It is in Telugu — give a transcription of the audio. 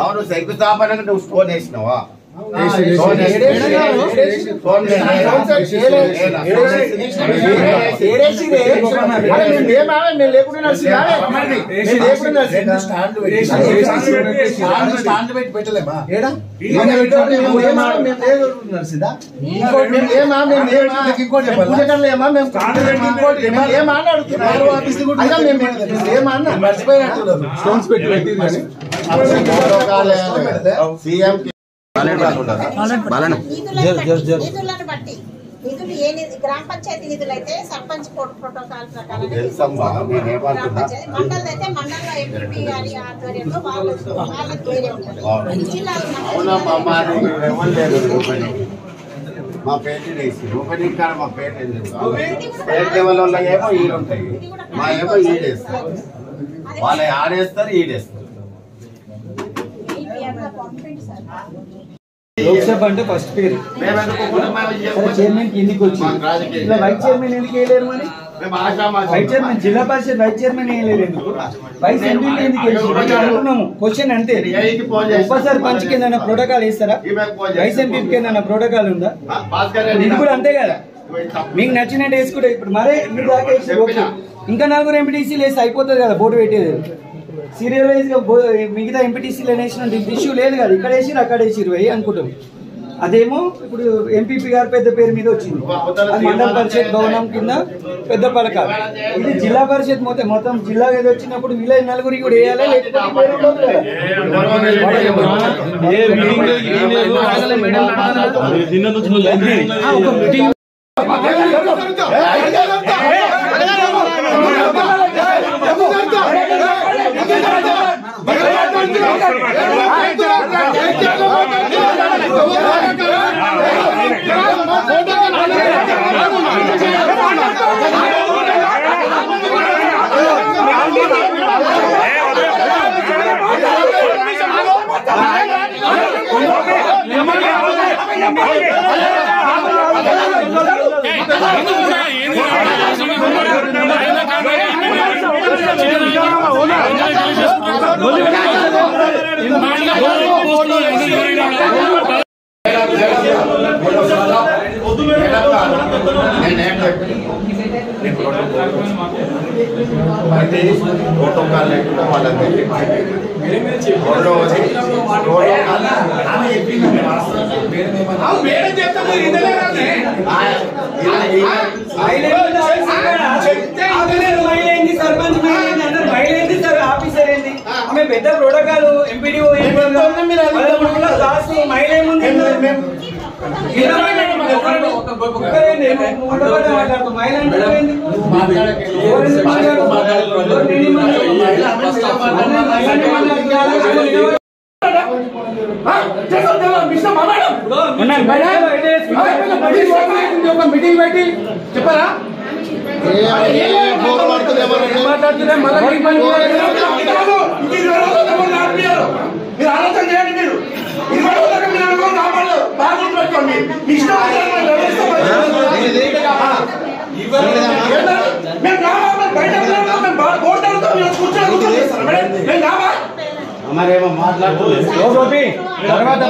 అవును శంకుస్థాపనకు నువ్వు స్టోన్ వేసినావా? సీఎం గ్రామ పంచాయతీ నిధులు అయితే సర్పంచ్ ప్రోటోకాల్ ప్రకారం మండలం అయితే మండలంలో ఎంపీపీ గారి ఆధ్వర్యంలో మా పేరు ఓపెనింగ్ కాడ మా పేరు స్టేట్ లెవెల్ వల్ల ఏమో ఈడు ఉంటాయి, మా ఏమో ఈడేస్తారు, వాళ్ళ ఆడేస్తారు ఈడేస్తారు. లోక్సభ అంటే ఫస్ట్ పేరు చైర్మన్ కిందికి వచ్చి ఇలా వైస్ చైర్మన్ ఎందుకు వేయలేరు? మరి వైస్ చైర్మన్ జిల్లా పరిషత్ వైస్ చైర్మన్ వేయలేరు ఎందుకు? వైస్ ఎంపీ ఎందుకు అనుకున్నాము క్వశ్చన్ అంతే. ఉప సర్పంచ్ కింద ప్రోటోకాల్ వేస్తారా? వైస్ ఎంపీ కింద ప్రోటోకాల్ ఉందా? ఇది కూడా అంతే కదా, మీకు నచ్చినట్టు వేసుకుంటే. ఇప్పుడు మరే మీరు దాకా వేసి ఇంకా 4 ఎంపీటీసీలు వేసి అయిపోతుంది కదా బోర్డు పెట్టేది. సీరియల్ వైజ్ గా మిగతా ఎంపీటీసీలు వేసిన ఇష్యూ లేదు కదా, ఇక్కడ వేసిరు అక్కడ వేసిరు అనుకుంటాం. అదేమో ఇప్పుడు ఎంపీపీ గారు పెద్ద పేరు మీద వచ్చింది, అది మండల పరిషత్ భవనం కింద పెద్ద పలకాలు. ఇది జిల్లా పరిషత్ మొత్తం జిల్లా ఏది వచ్చినప్పుడు వీళ్ళ 4 కూడా వేయాలి, లేకపోతే ప్రోటోకాల్ లేకుండా వాళ్ళకి ఆఫీసర్ ఏంది ఆమె పెద్ద ప్రోటోకాల్ ఎంపీడీఓ మీటింగ్ పెట్టి చెప్పారా? మాట్లాడుతున్నా మీరు ఆలోచన చేయండి. మీరు మరేమో మాట్లాడుతుంది తర్వాత